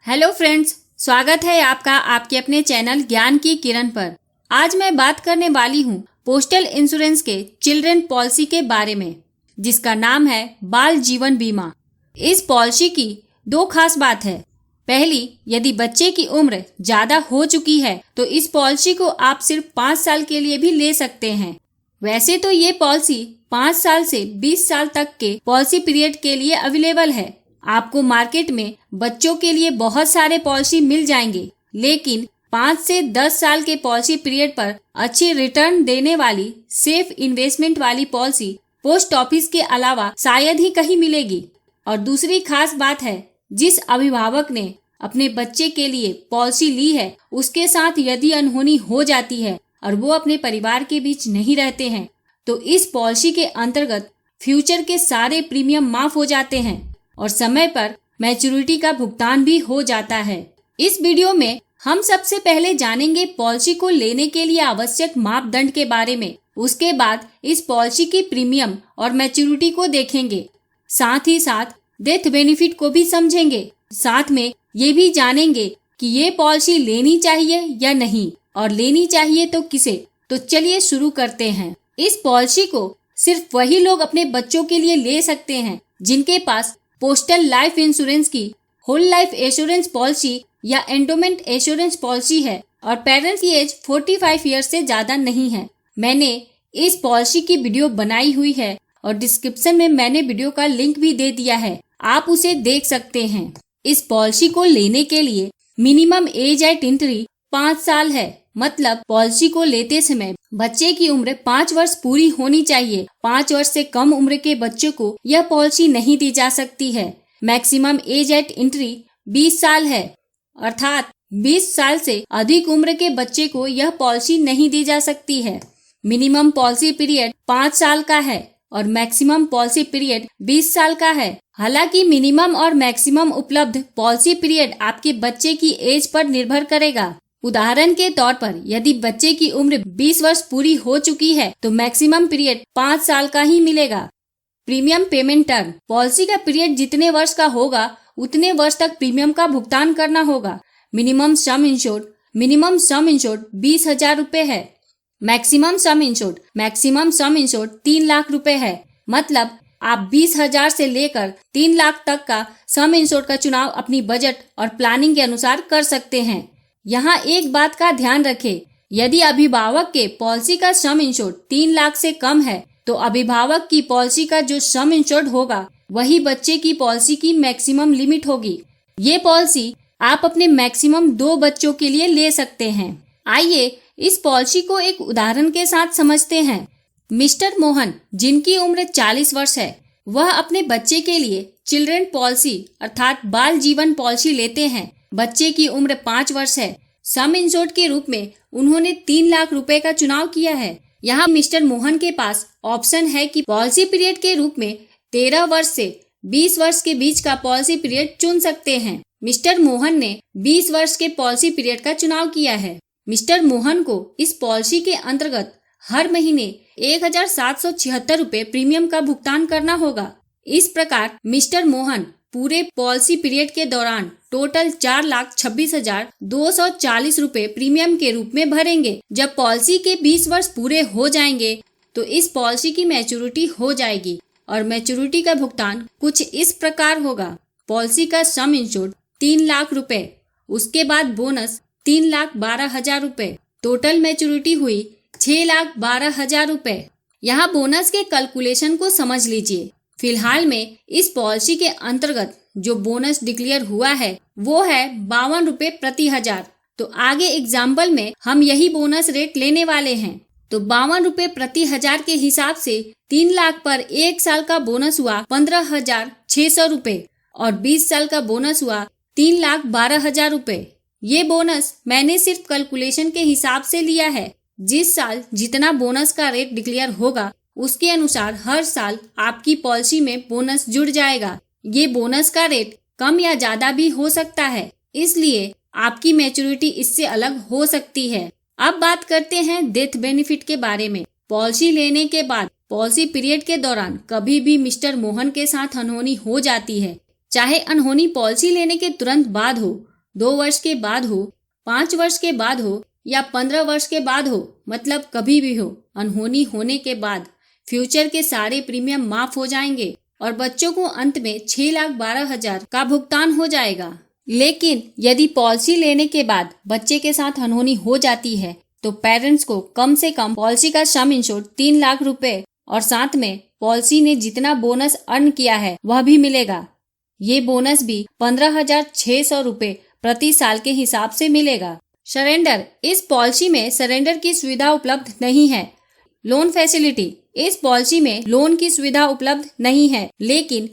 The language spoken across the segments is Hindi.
हेलो फ्रेंड्स, स्वागत है आपका आपके अपने चैनल ज्ञान की किरण पर। आज मैं बात करने वाली हूँ पोस्टल इंश्योरेंस के चिल्ड्रन पॉलिसी के बारे में, जिसका नाम है बाल जीवन बीमा। इस पॉलिसी की दो खास बात है। पहली, यदि बच्चे की उम्र ज्यादा हो चुकी है तो इस पॉलिसी को आप सिर्फ 5 साल के लिए भी ले सकते हैं। वैसे तो ये पॉलिसी 5 साल से 20 साल तक के पॉलिसी पीरियड के लिए अवेलेबल है। आपको मार्केट में बच्चों के लिए बहुत सारे पॉलिसी मिल जाएंगे, लेकिन 5 से 10 साल के पॉलिसी पीरियड पर अच्छी रिटर्न देने वाली सेफ इन्वेस्टमेंट वाली पॉलिसी पोस्ट ऑफिस के अलावा शायद ही कहीं मिलेगी। और दूसरी खास बात है, जिस अभिभावक ने अपने बच्चे के लिए पॉलिसी ली है, उसके साथ यदि अनहोनी हो जाती है और वो अपने परिवार के बीच नहीं रहते हैं, तो इस पॉलिसी के अंतर्गत फ्यूचर के सारे प्रीमियम माफ हो जाते हैं और समय पर मैच्योरिटी का भुगतान भी हो जाता है। इस वीडियो में हम सबसे पहले जानेंगे पॉलिसी को लेने के लिए आवश्यक मापदंड के बारे में। उसके बाद इस पॉलिसी की प्रीमियम और मैच्योरिटी को देखेंगे। साथ ही साथ डेथ बेनिफिट को भी समझेंगे। साथ में ये भी जानेंगे कि ये पॉलिसी लेनी चाहिए या नहीं, और लेनी चाहिए तो किसे। तो चलिए शुरू करते हैं। इस पॉलिसी को सिर्फ वही लोग अपने बच्चों के लिए ले सकते हैं जिनके पास पोस्टल लाइफ इंश्योरेंस की होल लाइफ एश्योरेंस पॉलिसी या एंडोमेंट एश्योरेंस पॉलिसी है और पेरेंट्स की एज 45 ईयर्स से ज्यादा नहीं है। मैंने इस पॉलिसी की वीडियो बनाई हुई है और डिस्क्रिप्शन में मैंने वीडियो का लिंक भी दे दिया है, आप उसे देख सकते हैं। इस पॉलिसी को लेने के लिए मिनिमम एज एट एंट्री 5 साल है। मतलब पॉलिसी को लेते समय बच्चे की उम्र 5 वर्ष पूरी होनी चाहिए। 5 वर्ष से कम उम्र के बच्चे को यह पॉलिसी नहीं दी जा सकती है। मैक्सिमम एज एट एंट्री 20 साल है, अर्थात 20 साल से अधिक उम्र के बच्चे को यह पॉलिसी नहीं दी जा सकती है। मिनिमम पॉलिसी पीरियड 5 साल का है और मैक्सिमम पॉलिसी पीरियड 20 साल का है। हालांकि मिनिमम और मैक्सिमम उपलब्ध पॉलिसी पीरियड आपके बच्चे की एज पर निर्भर करेगा। उदाहरण के तौर पर यदि बच्चे की उम्र 20 वर्ष पूरी हो चुकी है तो मैक्सिमम पीरियड 5 साल का ही मिलेगा। प्रीमियम पेमेंट टर्म, पॉलिसी का पीरियड जितने वर्ष का होगा उतने वर्ष तक प्रीमियम का भुगतान करना होगा। मिनिमम सम इंश्योर्ड 20,000 रुपए है। मैक्सिमम सम इंश्योर्ड 3 लाख रुपए है। मतलब आप 20,000 से लेकर 3 लाख तक का सम इंश्योर्ड का चुनाव अपनी बजट और प्लानिंग के अनुसार कर सकते हैं। यहाँ एक बात का ध्यान रखें, यदि अभिभावक के पॉलिसी का सम इंश्योर्ड 3 लाख से कम है तो अभिभावक की पॉलिसी का जो सम इंश्योर्ड होगा वही बच्चे की पॉलिसी की मैक्सिमम लिमिट होगी। ये पॉलिसी आप अपने मैक्सिमम 2 बच्चों के लिए ले सकते हैं। आइए इस पॉलिसी को एक उदाहरण के साथ समझते हैं। मिस्टर मोहन, जिनकी उम्र 40 वर्ष है, वह अपने बच्चे के लिए चिल्ड्रन पॉलिसी अर्थात बाल जीवन पॉलिसी लेते हैं। बच्चे की उम्र 5 वर्ष है। सम इंश्योर्ड के रूप में उन्होंने 3 लाख रुपए का चुनाव किया है। यहाँ मिस्टर मोहन के पास ऑप्शन है कि पॉलिसी पीरियड के रूप में 13 वर्ष से 20 वर्ष के बीच का पॉलिसी पीरियड चुन सकते हैं। मिस्टर मोहन ने 20 वर्ष के पॉलिसी पीरियड का चुनाव किया है। मिस्टर मोहन को इस पॉलिसी के अंतर्गत हर महीने 1,776 रुपए प्रीमियम का भुगतान करना होगा। इस प्रकार मिस्टर मोहन पूरे पॉलिसी पीरियड के दौरान टोटल 4,26,240 रुपए प्रीमियम के रूप में भरेंगे। जब पॉलिसी के 20 वर्ष पूरे हो जाएंगे तो इस पॉलिसी की मैच्योरिटी हो जाएगी और मैच्योरिटी का भुगतान कुछ इस प्रकार होगा। पॉलिसी का सम इंश्योर्ड 3 लाख रुपए, उसके बाद बोनस 3,12,000 रुपए, टोटल मैच्योरिटी हुई 6,12,000 रुपए। यहाँ बोनस के कैलकुलेशन को समझ लीजिए। फिलहाल में इस पॉलिसी के अंतर्गत जो बोनस डिक्लेयर हुआ है वो है 52 रुपए प्रति हजार। तो आगे एग्जाम्पल में हम यही बोनस रेट लेने वाले हैं। तो 52 रुपए प्रति हजार के हिसाब से 3 लाख पर 1 साल का बोनस हुआ 15,600 रुपए और 20 साल का बोनस हुआ 3,12,000 रुपए। ये बोनस मैंने सिर्फ कैलकुलेशन के हिसाब से लिया है। जिस साल जितना बोनस का रेट डिक्लेयर होगा उसके अनुसार हर साल आपकी पॉलिसी में बोनस जुड़ जाएगा। ये बोनस का रेट कम या ज्यादा भी हो सकता है, इसलिए आपकी मैच्योरिटी इससे अलग हो सकती है। अब बात करते हैं डेथ बेनिफिट के बारे में। पॉलिसी लेने के बाद पॉलिसी पीरियड के दौरान कभी भी मिस्टर मोहन के साथ अनहोनी हो जाती है, चाहे अनहोनी पॉलिसी लेने के तुरंत बाद हो 2 वर्ष के बाद हो, 5 वर्ष के बाद हो या 15 वर्ष के बाद हो, मतलब कभी भी हो, अनहोनी होने के बाद फ्यूचर के सारे प्रीमियम माफ हो जाएंगे और बच्चों को अंत में 6,12,000 का भुगतान हो जाएगा। लेकिन यदि पॉलिसी लेने के बाद बच्चे के साथ अनहोनी हो जाती है तो पेरेंट्स को कम से कम पॉलिसी का सम इंश्योर्ड 3 लाख रुपए और साथ में पॉलिसी ने जितना बोनस अर्न किया है वह भी मिलेगा। ये बोनस भी 15,600 रुपए प्रति साल के हिसाब से मिलेगा। सरेंडर, इस पॉलिसी में सरेंडर की सुविधा उपलब्ध नहीं है। लोन फैसिलिटी, इस पॉलिसी में लोन की सुविधा उपलब्ध नहीं है, लेकिन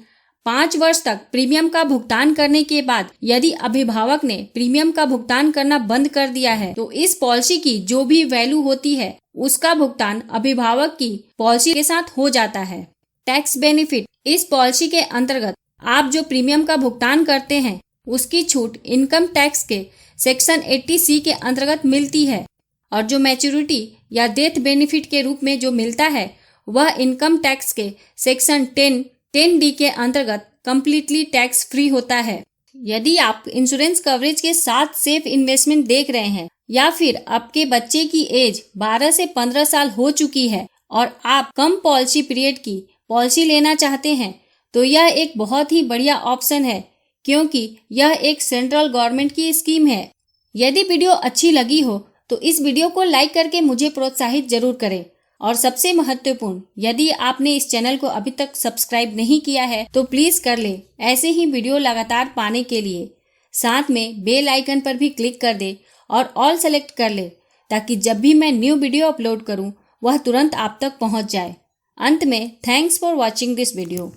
5 वर्ष तक प्रीमियम का भुगतान करने के बाद यदि अभिभावक ने प्रीमियम का भुगतान करना बंद कर दिया है तो इस पॉलिसी की जो भी वैल्यू होती है उसका भुगतान अभिभावक की पॉलिसी के साथ हो जाता है। टैक्स बेनिफिट, इस पॉलिसी के अंतर्गत आप जो प्रीमियम का भुगतान करते हैं उसकी छूट इनकम टैक्स के सेक्शन 80C के अंतर्गत मिलती है और जो मैच्योरिटी या डेथ बेनिफिट के रूप में जो मिलता है वह इनकम टैक्स के सेक्शन 10D के अंतर्गत कम्प्लीटली टैक्स फ्री होता है। यदि आप इंश्योरेंस कवरेज के साथ सेफ इन्वेस्टमेंट देख रहे हैं या फिर आपके बच्चे की एज 12 से 15 साल हो चुकी है और आप कम पॉलिसी पीरियड की पॉलिसी लेना चाहते हैं तो यह एक बहुत ही बढ़िया ऑप्शन है, क्योंकि यह एक सेंट्रल गवर्नमेंट की स्कीम है। यदि वीडियो अच्छी लगी हो तो इस वीडियो को लाइक करके मुझे प्रोत्साहित जरूर करें और सबसे महत्वपूर्ण, यदि आपने इस चैनल को अभी तक सब्सक्राइब नहीं किया है तो प्लीज कर ले ऐसे ही वीडियो लगातार पाने के लिए। साथ में बेल आइकन पर भी क्लिक कर दे और ऑल सेलेक्ट कर ले ताकि जब भी मैं न्यू वीडियो अपलोड करूं वह तुरंत आप तक पहुंच जाए। अंत में thanks for watching this video.